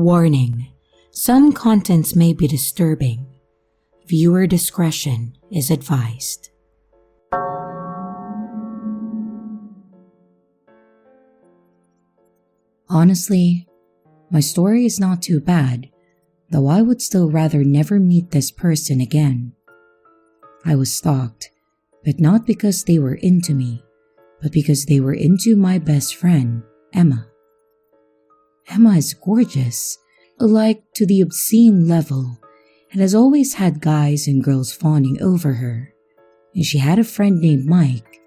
Warning: some contents may be disturbing. Viewer discretion is advised. Honestly, my story is not too bad, though I would still rather never meet this person again. I was stalked, but not because they were into me, but because they were into my best friend, Emma. Emma is gorgeous, like to the obscene level, and has always had guys and girls fawning over her. And she had a friend named Mike,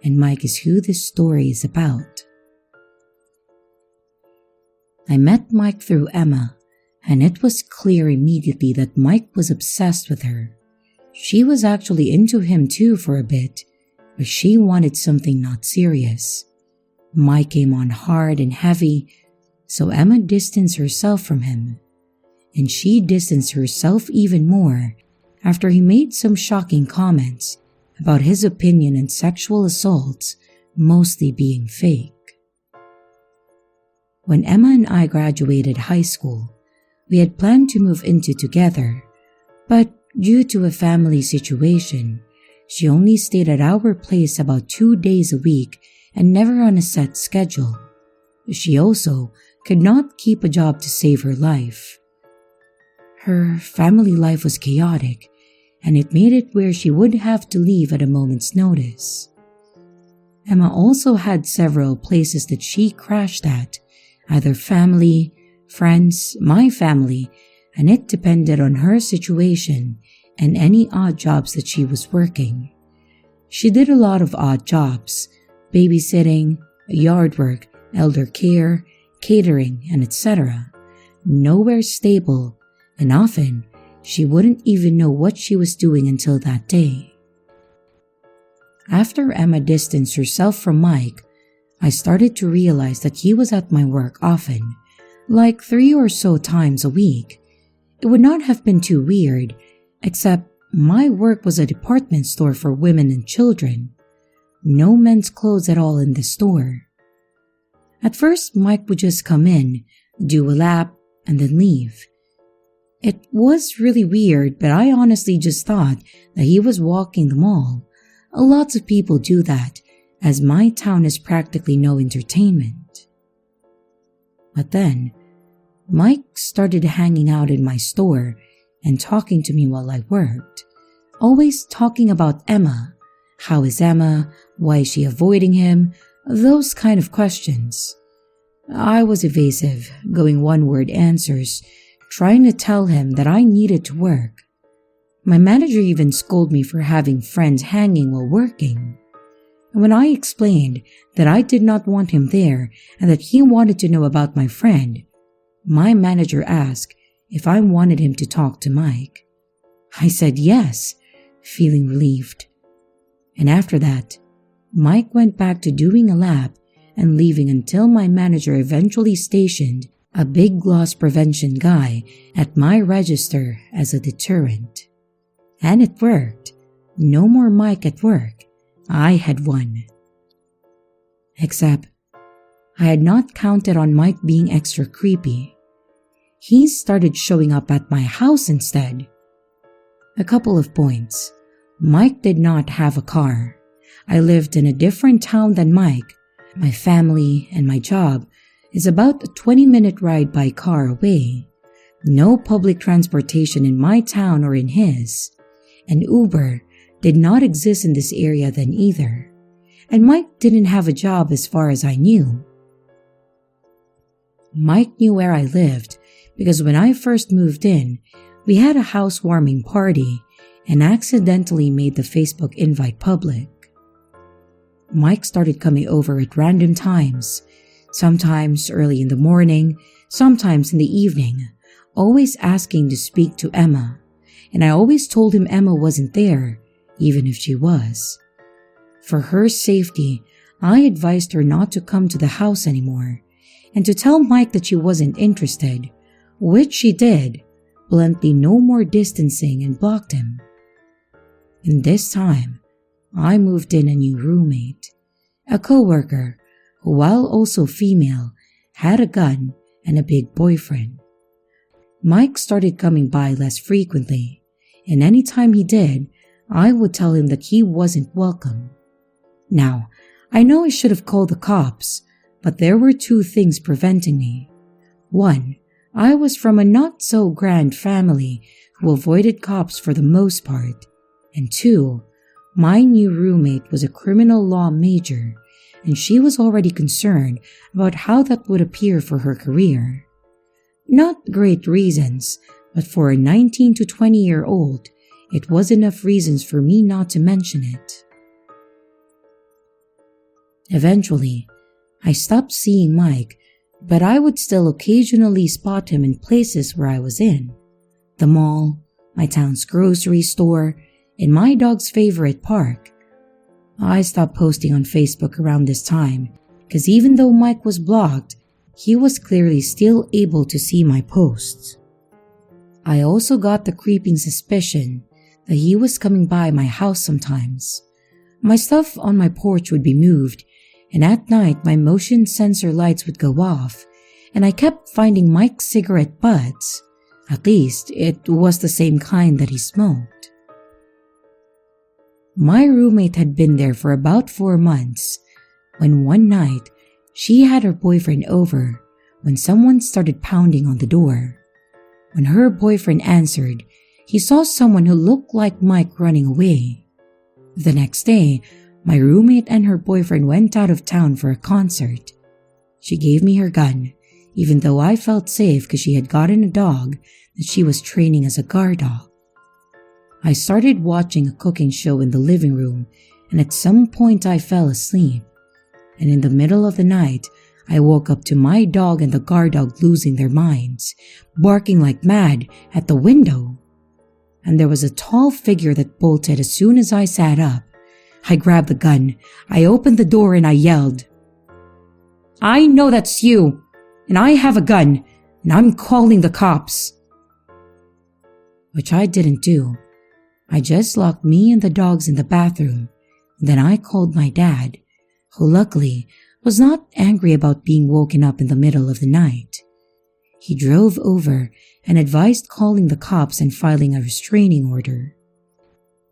and Mike is who this story is about. I met Mike through Emma, and it was clear immediately that Mike was obsessed with her. She was actually into him too for a bit, but she wanted something not serious. Mike came on hard and heavy, so Emma distanced herself from him. And she distanced herself even more after he made some shocking comments about his opinion on sexual assaults mostly being fake. When Emma and I graduated high school, we had planned to move into together, but due to a family situation, she only stayed at our place about 2 days a week and never on a set schedule. She also could not keep a job to save her life. Her family life was chaotic, and it made it where she would have to leave at a moment's notice. Emma also had several places that she crashed at, either family, friends, my family, and it depended on her situation and any odd jobs that she was working. She did a lot of odd jobs: babysitting, yard work, elder care, catering, and etc. Nowhere stable, and often she wouldn't even know what she was doing until that day. After Emma distanced herself from Mike, I started to realize that he was at my work often, like 3 or so times a week. It would not have been too weird, except my work was a department store for women and children. No men's clothes at all in the store. At first, Mike would just come in, do a lap, and then leave. It was really weird, but I honestly just thought that he was walking the mall. Lots of people do that, as my town is practically no entertainment. But then, Mike started hanging out in my store and talking to me while I worked, always talking about Emma. How is Emma? Why is she avoiding him? Those kind of questions. I was evasive, going one-word answers, trying to tell him that I needed to work. My manager even scolded me for having friends hanging while working. And when I explained that I did not want him there and that he wanted to know about my friend, my manager asked if I wanted him to talk to Mike. I said yes, feeling relieved. And after that, Mike went back to doing a lap and leaving until my manager eventually stationed a big loss prevention guy at my register as a deterrent. And it worked. No more Mike at work. I had won. Except, I had not counted on Mike being extra creepy. He started showing up at my house instead. A couple of points. Mike did not have a car. I lived in a different town than Mike. My family and my job is about a 20-minute ride by car away. No public transportation in my town or in his. And Uber did not exist in this area then either. And Mike didn't have a job as far as I knew. Mike knew where I lived because when I first moved in, we had a housewarming party and accidentally made the Facebook invite public. Mike started coming over at random times, sometimes early in the morning, sometimes in the evening, always asking to speak to Emma, and I always told him Emma wasn't there, even if she was. For her safety, I advised her not to come to the house anymore, and to tell Mike that she wasn't interested, which she did, bluntly no more distancing, and blocked him. And this time, I moved in a new roommate, a co-worker who, while also female, had a gun and a big boyfriend. Mike started coming by less frequently, and any time he did, I would tell him that he wasn't welcome. Now, I know I should have called the cops, but there were two things preventing me. One, I was from a not-so-grand family who avoided cops for the most part. And two, my new roommate was a criminal law major, and she was already concerned about how that would appear for her career. Not great reasons, but for a 19 to 20-year-old, it was enough reasons for me not to mention it. Eventually, I stopped seeing Mike, but I would still occasionally spot him in places where I was in. The mall, my town's grocery store, and my dog's favorite park. I stopped posting on Facebook around this time, because even though Mike was blocked, he was clearly still able to see my posts. I also got the creeping suspicion that he was coming by my house sometimes. My stuff on my porch would be moved, and at night my motion sensor lights would go off, and I kept finding Mike's cigarette butts. At least, it was the same kind that he smoked. My roommate had been there for about 4 months, when one night, she had her boyfriend over when someone started pounding on the door. When her boyfriend answered, he saw someone who looked like Mike running away. The next day, my roommate and her boyfriend went out of town for a concert. She gave me her gun, even though I felt safe because she had gotten a dog that she was training as a guard dog. I started watching a cooking show in the living room, and at some point I fell asleep. And in the middle of the night, I woke up to my dog and the guard dog losing their minds, barking like mad at the window. And there was a tall figure that bolted as soon as I sat up. I grabbed the gun, I opened the door, and I yelled, "I know that's you, and I have a gun, and I'm calling the cops." Which I didn't do. I just locked me and the dogs in the bathroom, and then I called my dad, who luckily was not angry about being woken up in the middle of the night. He drove over and advised calling the cops and filing a restraining order.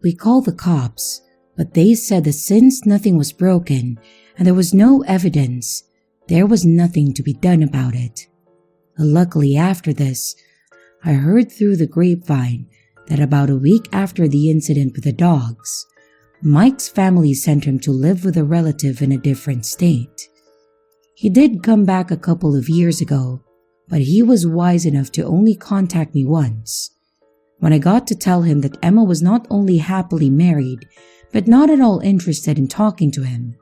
We called the cops, but they said that since nothing was broken and there was no evidence, there was nothing to be done about it. Luckily after this, I heard through the grapevine that about a week after the incident with the dogs, Mike's family sent him to live with a relative in a different state. He did come back a couple of years ago, but he was wise enough to only contact me once. When I got to tell him that Emma was not only happily married, but not at all interested in talking to him.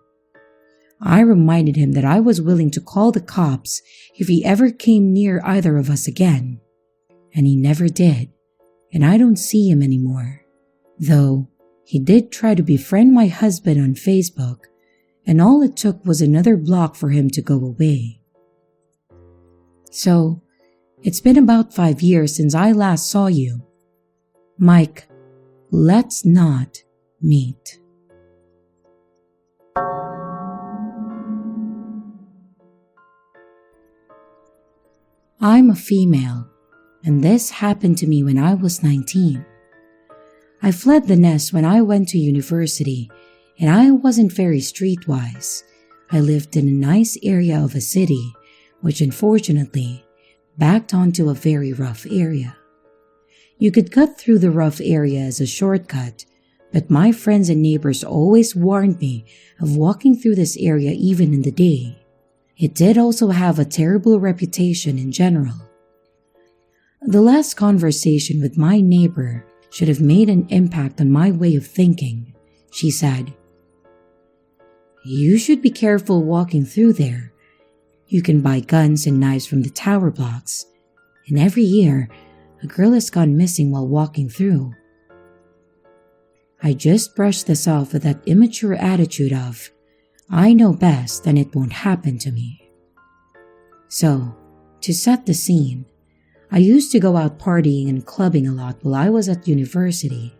I reminded him that I was willing to call the cops if he ever came near either of us again. And he never did, and I don't see him anymore. Though, he did try to befriend my husband on Facebook, and all it took was another block for him to go away. So, it's been about 5 years since I last saw you. Mike, let's not meet. I'm a female, and this happened to me when I was 19. I fled the nest when I went to university, and I wasn't very streetwise. I lived in a nice area of a city, which unfortunately backed onto a very rough area. You could cut through the rough area as a shortcut, but my friends and neighbors always warned me of walking through this area even in the day. It did also have a terrible reputation in general. The last conversation with my neighbor should have made an impact on my way of thinking. She said, "You should be careful walking through there. You can buy guns and knives from the tower blocks, and every year, a girl has gone missing while walking through." I just brushed this off with that immature attitude of, I know best and it won't happen to me. So, to set the scene, I used to go out partying and clubbing a lot while I was at university.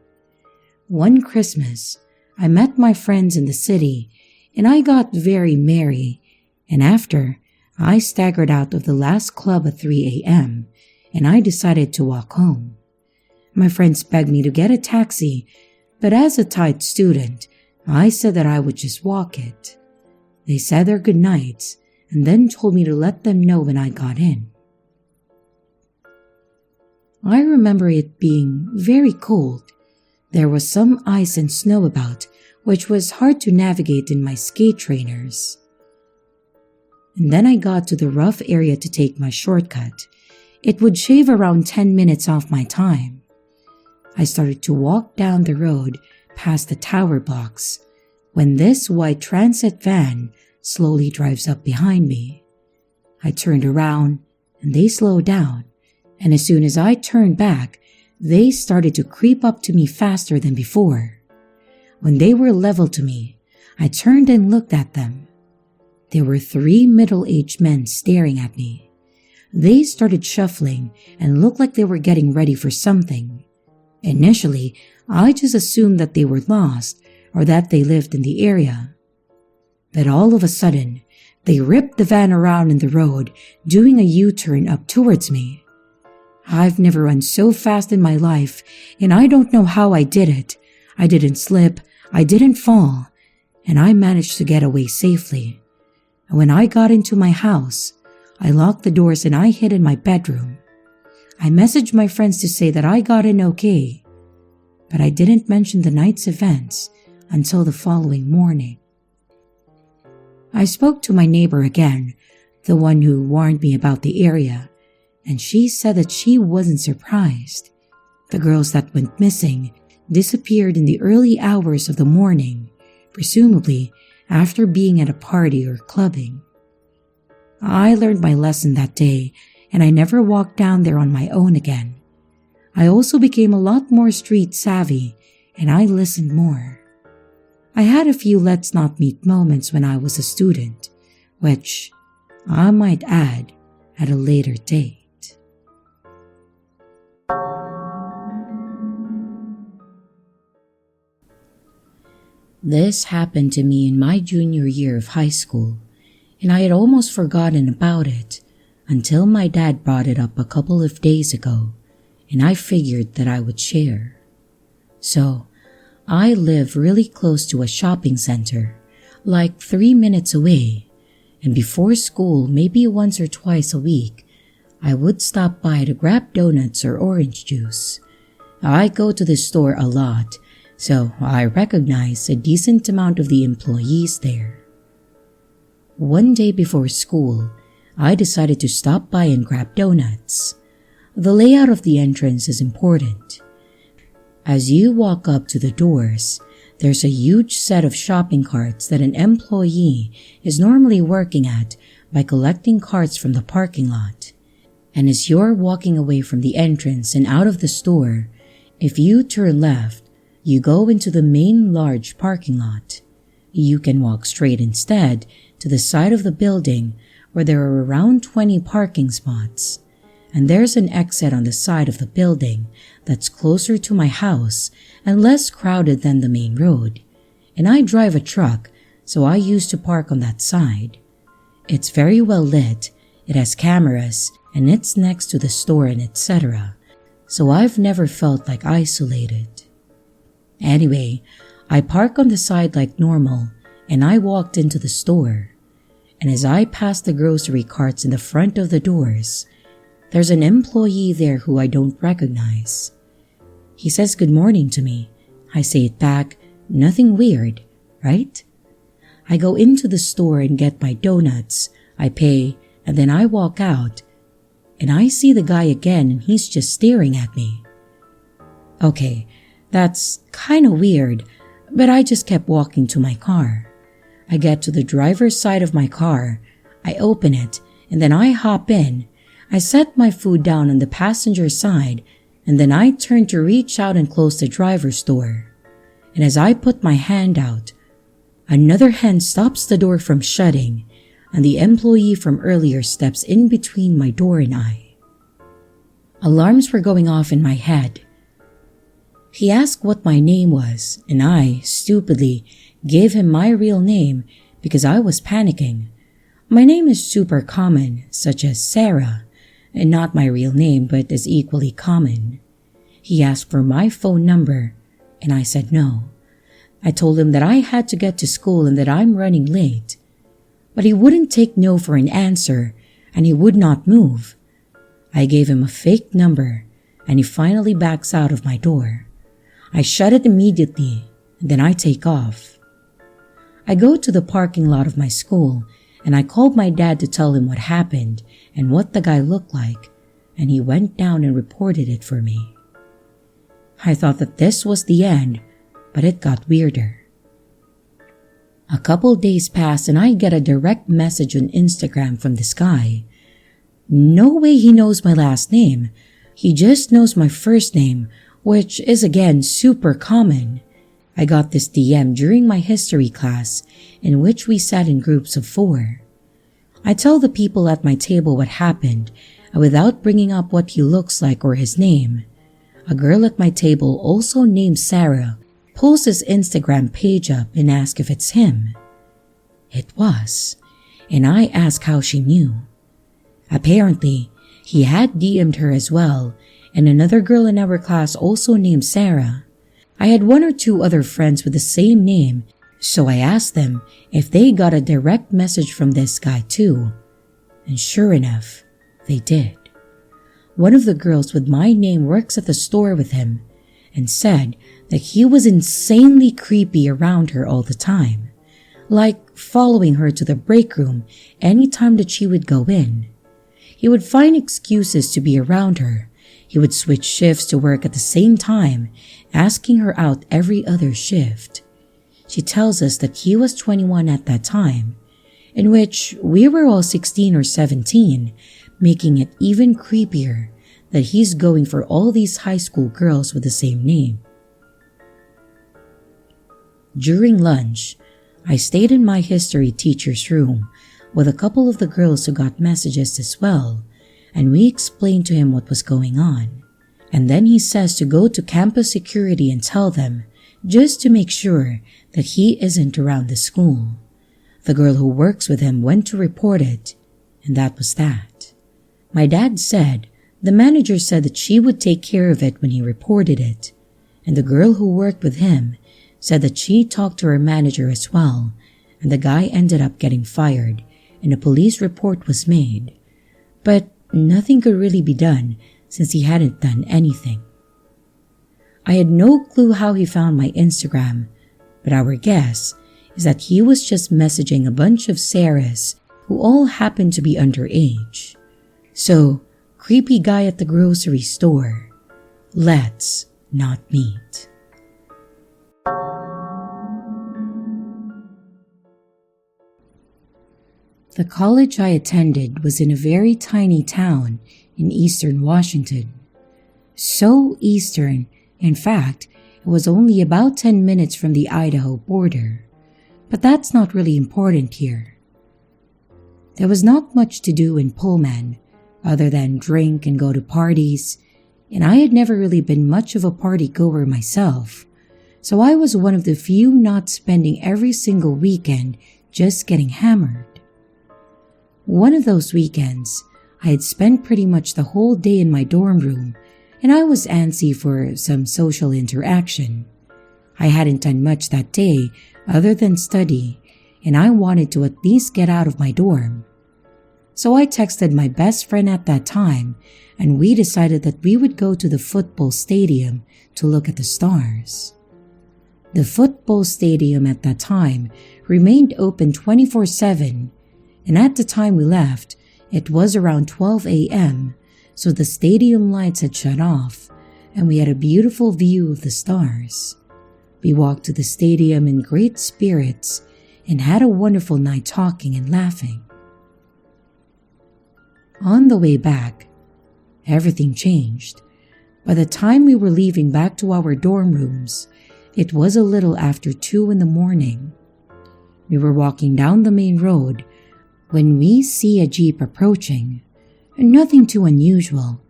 One Christmas, I met my friends in the city and I got very merry, and after, I staggered out of the last club at 3 a.m. and I decided to walk home. My friends begged me to get a taxi, but as a tight student, I said that I would just walk it. They said their goodnights and then told me to let them know when I got in. I remember it being very cold. There was some ice and snow about, which was hard to navigate in my skate trainers. And then I got to the rough area to take my shortcut. It would shave around 10 minutes off my time. I started to walk down the road past the tower blocks when this white transit van slowly drives up behind me. I turned around and they slowed down, and as soon as I turned back, they started to creep up to me faster than before. When they were level to me, I turned and looked at them. There were 3 middle-aged men staring at me. They started shuffling and looked like they were getting ready for something. Initially, I just assumed that they were lost or that they lived in the area. But all of a sudden, they ripped the van around in the road, doing a U-turn up towards me. I've never run so fast in my life, and I don't know how I did it. I didn't slip, I didn't fall, and I managed to get away safely. And when I got into my house, I locked the doors and I hid in my bedroom. I messaged my friends to say that I got in okay, but I didn't mention the night's events until the following morning. I spoke to my neighbor again, the one who warned me about the area, and she said that she wasn't surprised. The girls that went missing disappeared in the early hours of the morning, presumably after being at a party or clubbing. I learned my lesson that day, and I never walked down there on my own again. I also became a lot more street savvy, and I listened more. I had a few let's not meet moments when I was a student, which I might add at a later date. This happened to me in my junior year of high school, and I had almost forgotten about it until my dad brought it up a couple of days ago, and I figured that I would share. So, I live really close to a shopping center, like 3 minutes away, and before school, maybe once or twice a week, I would stop by to grab donuts or orange juice. I go to the store a lot, so I recognize a decent amount of the employees there. One day before school, I decided to stop by and grab donuts. The layout of the entrance is important. As you walk up to the doors, there's a huge set of shopping carts that an employee is normally working at by collecting carts from the parking lot. And as you're walking away from the entrance and out of the store, if you turn left, you go into the main large parking lot. You can walk straight instead to the side of the building where there are around 20 parking spots. And there's an exit on the side of the building that's closer to my house and less crowded than the main road. And I drive a truck, so I used to park on that side. It's very well lit, it has cameras, and it's next to the store and etc. So I've never felt like isolated. Anyway, I park on the side like normal, and I walked into the store. And as I passed the grocery carts in the front of the doors, there's an employee there who I don't recognize. He says good morning to me. I say it back, nothing weird, right? I go into the store and get my donuts, I pay, and then I walk out, and I see the guy again and he's just staring at me. Okay, that's kinda weird, but I just kept walking to my car. I get to the driver's side of my car, I open it, and then I hop in. I set my food down on the passenger side, and then I turn to reach out and close the driver's door. And as I put my hand out, another hand stops the door from shutting, and the employee from earlier steps in between my door and I. Alarms were going off in my head. He asked what my name was, and I, stupidly, gave him my real name because I was panicking. My name is super common, such as Sarah, and not my real name but is equally common. He asked for my phone number, and I said no. I told him that I had to get to school and that I'm running late. But he wouldn't take no for an answer, and he would not move. I gave him a fake number, and he finally backs out of my door. I shut it immediately, and then I take off. I go to the parking lot of my school, and I called my dad to tell him what happened and what the guy looked like, and he went down and reported it for me. I thought that this was the end, but it got weirder. A couple days pass and I get a direct message on Instagram from this guy. No way he knows my last name. He just knows my first name, which is again super common. I got this DM during my history class, in which we sat in groups of 4. I tell the people at my table what happened, and without bringing up what he looks like or his name. A girl at my table, also named Sarah, pulls his Instagram page up and asks if it's him. It was, and I asked how she knew. Apparently, he had DM'd her as well, and another girl in our class also named Sarah. I had 1 or 2 other friends with the same name, so I asked them if they got a direct message from this guy too, and sure enough, they did. One of the girls with my name works at the store with him, and said that he was insanely creepy around her all the time, like following her to the break room anytime that she would go in. He would find excuses to be around her. He would switch shifts to work at the same time, asking her out every other shift. She tells us that he was 21 at that time, in which we were all 16 or 17, making it even creepier that he's going for all these high school girls with the same name. During lunch, I stayed in my history teacher's room with a couple of the girls who got messages as well, and we explained to him what was going on. And then he says to go to campus security and tell them, just to make sure that he isn't around the school. The girl who works with him went to report it, and that was that. My dad said the manager said that she would take care of it when he reported it, and the girl who worked with him said that she talked to her manager as well, and the guy ended up getting fired, and a police report was made. But nothing could really be done since he hadn't done anything. I had no clue how he found my Instagram, but our guess is that he was just messaging a bunch of Sarahs who all happened to be underage. So, creepy guy at the grocery store, let's not meet. The college I attended was in a very tiny town in eastern Washington. So eastern, in fact, it was only about 10 minutes from the Idaho border. But that's not really important here. There was not much to do in Pullman, other than drink and go to parties, and I had never really been much of a party goer myself, so I was one of the few not spending every single weekend just getting hammered. One of those weekends, I had spent pretty much the whole day in my dorm room, and I was antsy for some social interaction. I hadn't done much that day other than study, and I wanted to at least get out of my dorm. So I texted my best friend at that time, and we decided that we would go to the football stadium to look at the stars. The football stadium at that time remained open 24/7, and at the time we left, it was around 12 a.m., so the stadium lights had shut off, and we had a beautiful view of the stars. We walked to the stadium in great spirits and had a wonderful night talking and laughing. On the way back, everything changed. By the time we were leaving back to our dorm rooms, it was a little after 2 a.m. We were walking down the main road when we see a jeep approaching, and nothing too unusual.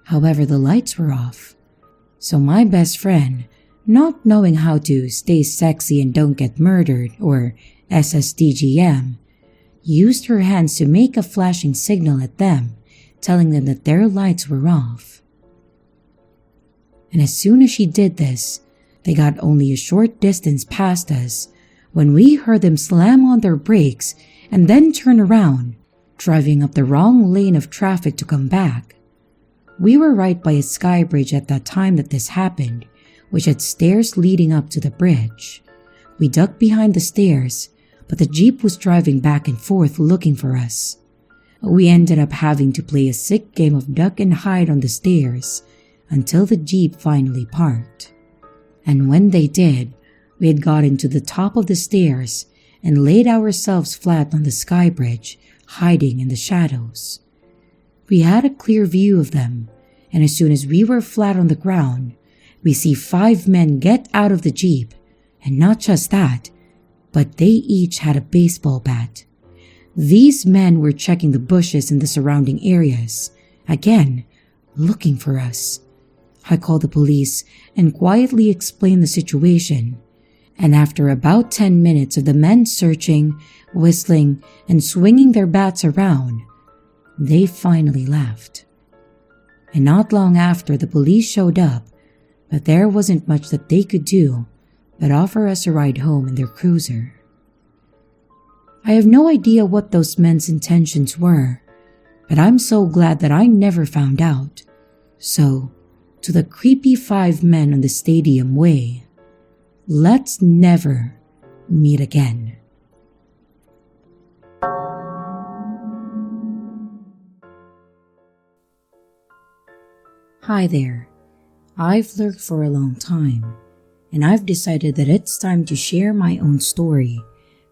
However, the lights were off, so my best friend, not knowing how to stay sexy and don't get murdered, or SSDGM, used her hands to make a flashing signal at them, telling them that their lights were off. And as soon as she did this, they got only a short distance past us when we heard them slam on their brakes and then turn around, driving up the wrong lane of traffic to come back. We were right by a sky bridge at that time that this happened, which had stairs leading up to the bridge. We ducked behind the stairs, but the Jeep was driving back and forth looking for us. We ended up having to play a sick game of duck and hide on the stairs until the Jeep finally parked. And when they did, we had gotten to the top of the stairs and laid ourselves flat on the sky bridge, hiding in the shadows. We had a clear view of them, and as soon as we were flat on the ground, we see 5 men get out of the Jeep, and not just that, but they each had a baseball bat. These men were checking the bushes in the surrounding areas, again, looking for us. I called the police and quietly explained the situation, and after about 10 minutes of the men searching, whistling, and swinging their bats around, they finally left. And not long after, the police showed up, but there wasn't much that they could do but offer us a ride home in their cruiser. I have no idea what those men's intentions were, but I'm so glad that I never found out. So, to the creepy 5 men on the Stadium Way, let's never meet again. Hi there. I've lurked for a long time, and I've decided that it's time to share my own story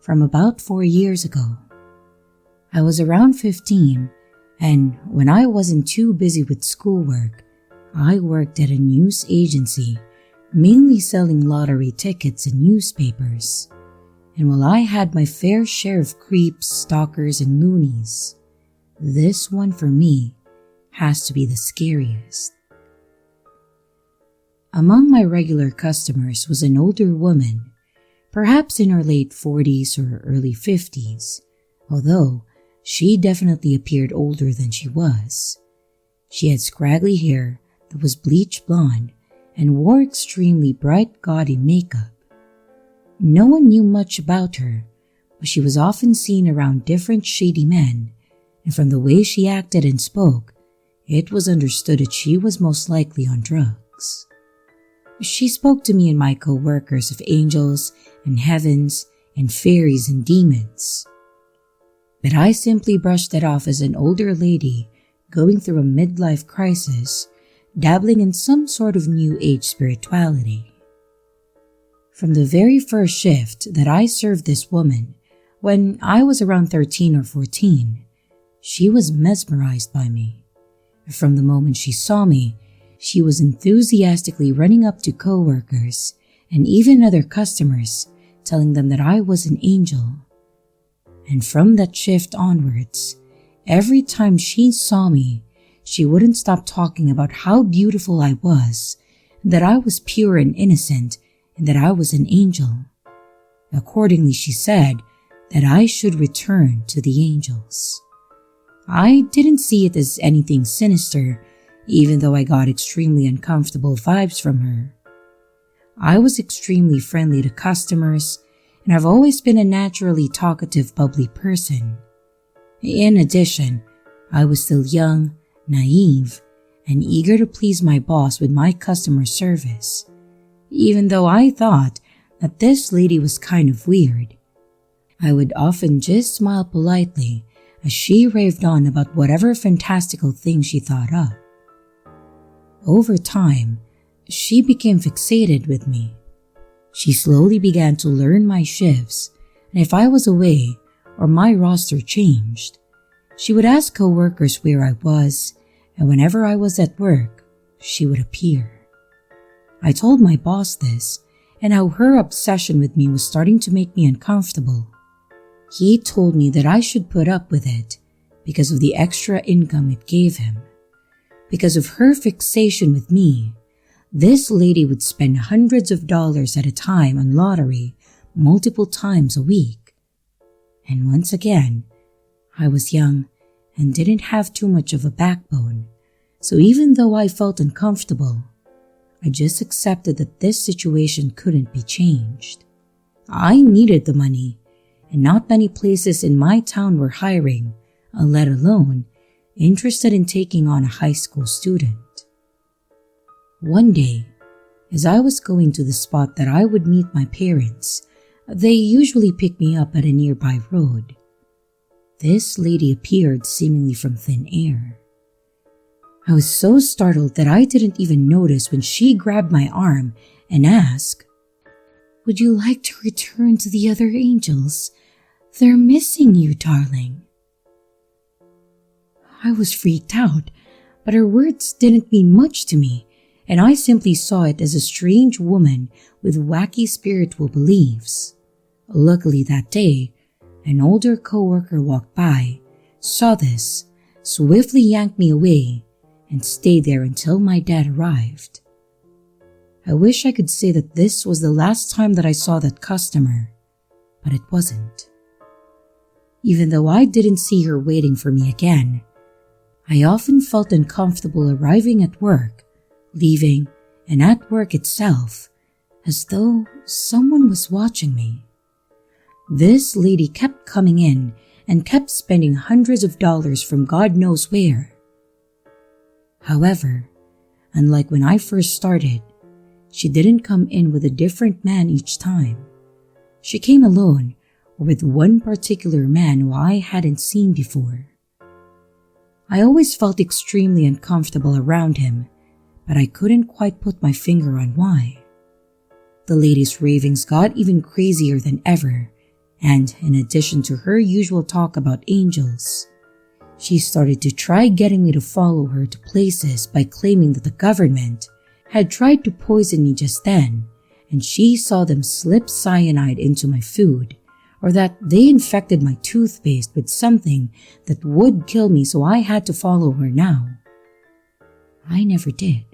from about 4 years ago. I was around 15, and when I wasn't too busy with schoolwork, I worked at a news agency, mainly selling lottery tickets and newspapers. And while I had my fair share of creeps, stalkers, and loonies, this one for me has to be the scariest. Among my regular customers was an older woman, perhaps in her late 40s or early 50s, although she definitely appeared older than she was. She had scraggly hair that was bleach blonde and wore extremely bright, gaudy makeup. No one knew much about her, but she was often seen around different shady men, and from the way she acted and spoke, it was understood that she was most likely on drugs. She spoke to me and my co-workers of angels and heavens and fairies and demons. But I simply brushed it off as an older lady going through a midlife crisis, dabbling in some sort of new age spirituality. From the very first shift that I served this woman, when I was around 13 or 14, she was mesmerized by me. From the moment she saw me, she was enthusiastically running up to co-workers and even other customers, telling them that I was an angel. And from that shift onwards, every time she saw me, she wouldn't stop talking about how beautiful I was, that I was pure and innocent, and that I was an angel. Accordingly, she said that I should return to the angels. I didn't see it as anything sinister, even though I got extremely uncomfortable vibes from her. I was extremely friendly to customers, and I've always been a naturally talkative, bubbly person. In addition, I was still young, naive, and eager to please my boss with my customer service, even though I thought that this lady was kind of weird. I would often just smile politely as she raved on about whatever fantastical thing she thought up. Over time, she became fixated with me. She slowly began to learn my shifts, and if I was away or my roster changed, she would ask co-workers where I was, and whenever I was at work, she would appear. I told my boss this, and how her obsession with me was starting to make me uncomfortable. He told me that I should put up with it because of the extra income it gave him. Because of her fixation with me, this lady would spend hundreds of dollars at a time on lottery multiple times a week. And once again, I was young and didn't have too much of a backbone, so even though I felt uncomfortable, I just accepted that this situation couldn't be changed. I needed the money, and not many places in my town were hiring, let alone interested in taking on a high school student. One day, as I was going to the spot that I would meet my parents, they usually pick me up at a nearby road. This lady appeared seemingly from thin air. I was so startled that I didn't even notice when she grabbed my arm and asked, "Would you like to return to the other angels? They're missing you, darling." I was freaked out, but her words didn't mean much to me, and I simply saw it as a strange woman with wacky spiritual beliefs. Luckily that day, an older coworker walked by, saw this, swiftly yanked me away, and stayed there until my dad arrived. I wish I could say that this was the last time that I saw that customer, but it wasn't. Even though I didn't see her waiting for me again, I often felt uncomfortable arriving at work, leaving, and at work itself, as though someone was watching me. This lady kept coming in and kept spending hundreds of dollars from God knows where. However, unlike when I first started, she didn't come in with a different man each time. She came alone or with one particular man who I hadn't seen before. I always felt extremely uncomfortable around him, but I couldn't quite put my finger on why. The lady's ravings got even crazier than ever, and in addition to her usual talk about angels, she started to try getting me to follow her to places by claiming that the government had tried to poison me just then, and she saw them slip cyanide into my food, or that they infected my toothpaste with something that would kill me, so I had to follow her now. I never did.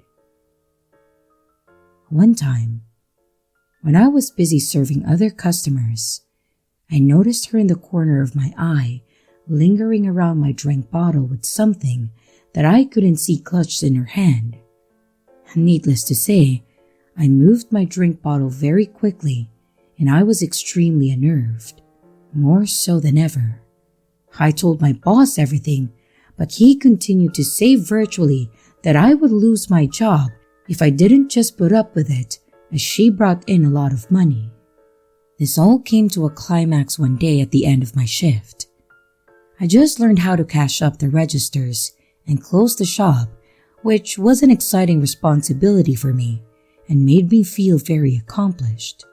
One time, when I was busy serving other customers, I noticed her in the corner of my eye, lingering around my drink bottle with something that I couldn't see clutched in her hand. Needless to say, I moved my drink bottle very quickly, and I was extremely unnerved, more so than ever. I told my boss everything, but he continued to say virtually that I would lose my job if I didn't just put up with it, as she brought in a lot of money. This all came to a climax one day at the end of my shift. I just learned how to cash up the registers and close the shop, which was an exciting responsibility for me and made me feel very accomplished.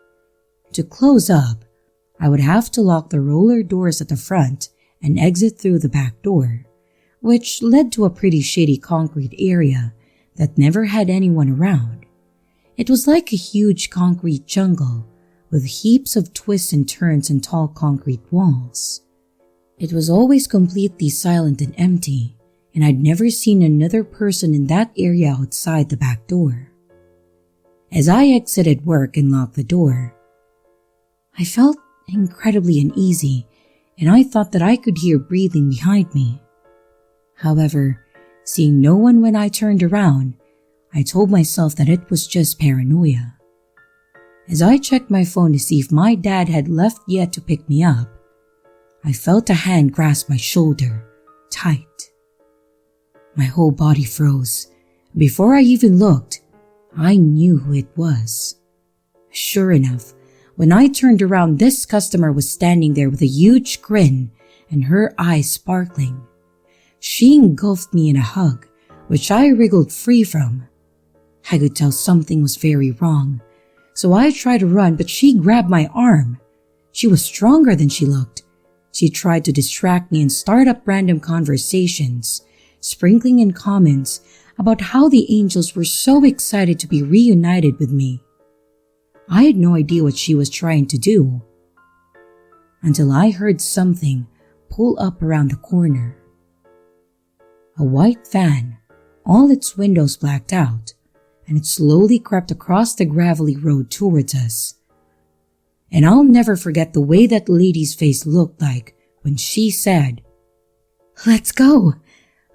To close up, I would have to lock the roller doors at the front and exit through the back door, which led to a pretty shady concrete area that never had anyone around. It was like a huge concrete jungle with heaps of twists and turns and tall concrete walls. It was always completely silent and empty, and I'd never seen another person in that area outside the back door. As I exited work and locked the door, I felt incredibly uneasy, and I thought that I could hear breathing behind me. However, seeing no one when I turned around, I told myself that it was just paranoia. As I checked my phone to see if my dad had left yet to pick me up, I felt a hand grasp my shoulder, tight. My whole body froze. Before I even looked, I knew who it was. Sure enough, when I turned around, this customer was standing there with a huge grin and her eyes sparkling. She engulfed me in a hug, which I wriggled free from. I could tell something was very wrong, so I tried to run, but she grabbed my arm. She was stronger than she looked. She tried to distract me and start up random conversations, sprinkling in comments about how the angels were so excited to be reunited with me. I had no idea what she was trying to do, until I heard something pull up around the corner. A white van, all its windows blacked out, and it slowly crept across the gravelly road towards us. And I'll never forget the way that lady's face looked like when she said, Let's go.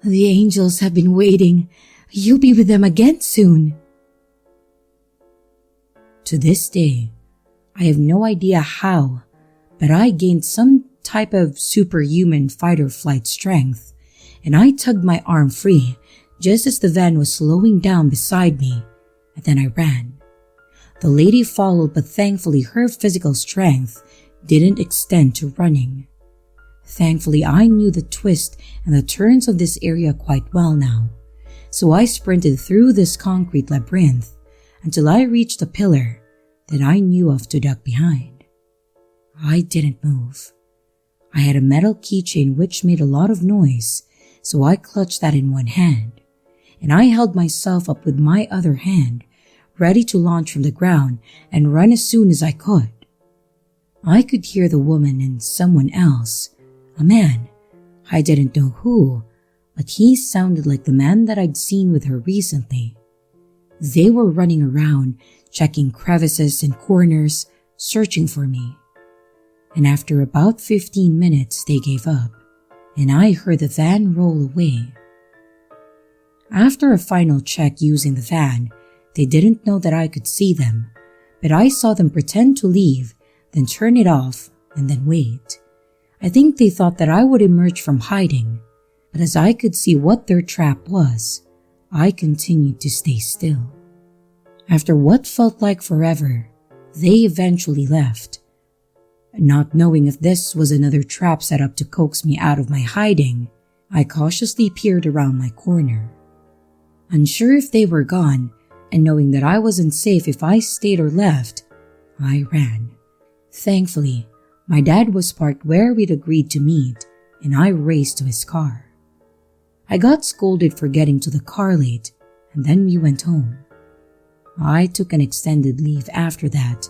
The angels have been waiting. You'll be with them again soon. To this day, I have no idea how, but I gained some type of superhuman fight-or-flight strength, and I tugged my arm free just as the van was slowing down beside me, and then I ran. The lady followed, but thankfully her physical strength didn't extend to running. Thankfully, I knew the twists and the turns of this area quite well now, so I sprinted through this concrete labyrinth until I reached a pillar that I knew of to duck behind. I didn't move. I had a metal keychain which made a lot of noise, so I clutched that in one hand, and I held myself up with my other hand, ready to launch from the ground and run as soon as I could. I could hear the woman and someone else, a man. I didn't know who, but he sounded like the man that I'd seen with her recently. They were running around, checking crevices and corners, searching for me. And after about 15 minutes, they gave up, and I heard the van roll away. After a final check using the van, they didn't know that I could see them, but I saw them pretend to leave, then turn it off, and then wait. I think they thought that I would emerge from hiding, but as I could see what their trap was, I continued to stay still. After what felt like forever, they eventually left. Not knowing if this was another trap set up to coax me out of my hiding, I cautiously peered around my corner. Unsure if they were gone, and knowing that I wasn't safe if I stayed or left, I ran. Thankfully, my dad was parked where we'd agreed to meet, and I raced to his car. I got scolded for getting to the car late, and then we went home. I took an extended leave after that,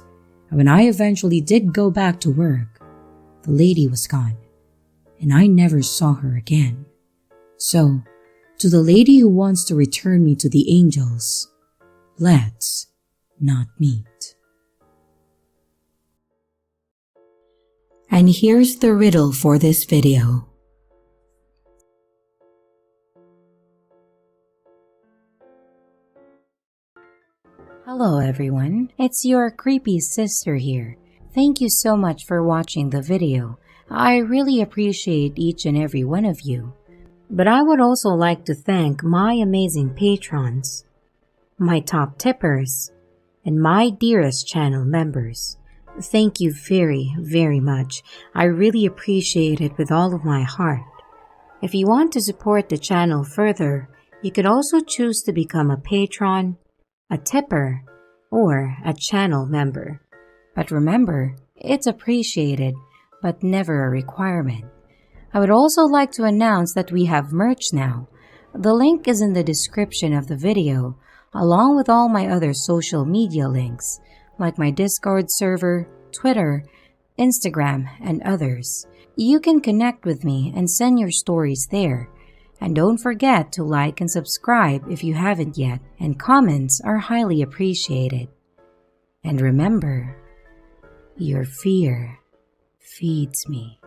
and when I eventually did go back to work, the lady was gone, and I never saw her again. So, to the lady who wants to return me to the angels, let's not meet. And here's the riddle for this video. Hello everyone, it's your creepy sister here. Thank you so much for watching the video. I really appreciate each and every one of you. But I would also like to thank my amazing patrons, my top tippers, and my dearest channel members. Thank you very, very much. I really appreciate it with all of my heart. If you want to support the channel further, you could also choose to become a patron, a tipper, or a channel member. But remember, it's appreciated, but never a requirement. I would also like to announce that we have merch now. The link is in the description of the video, along with all my other social media links, like my Discord server, Twitter, Instagram, and others. You can connect with me and send your stories there. And don't forget to like and subscribe if you haven't yet, and comments are highly appreciated. And remember, your fear feeds me.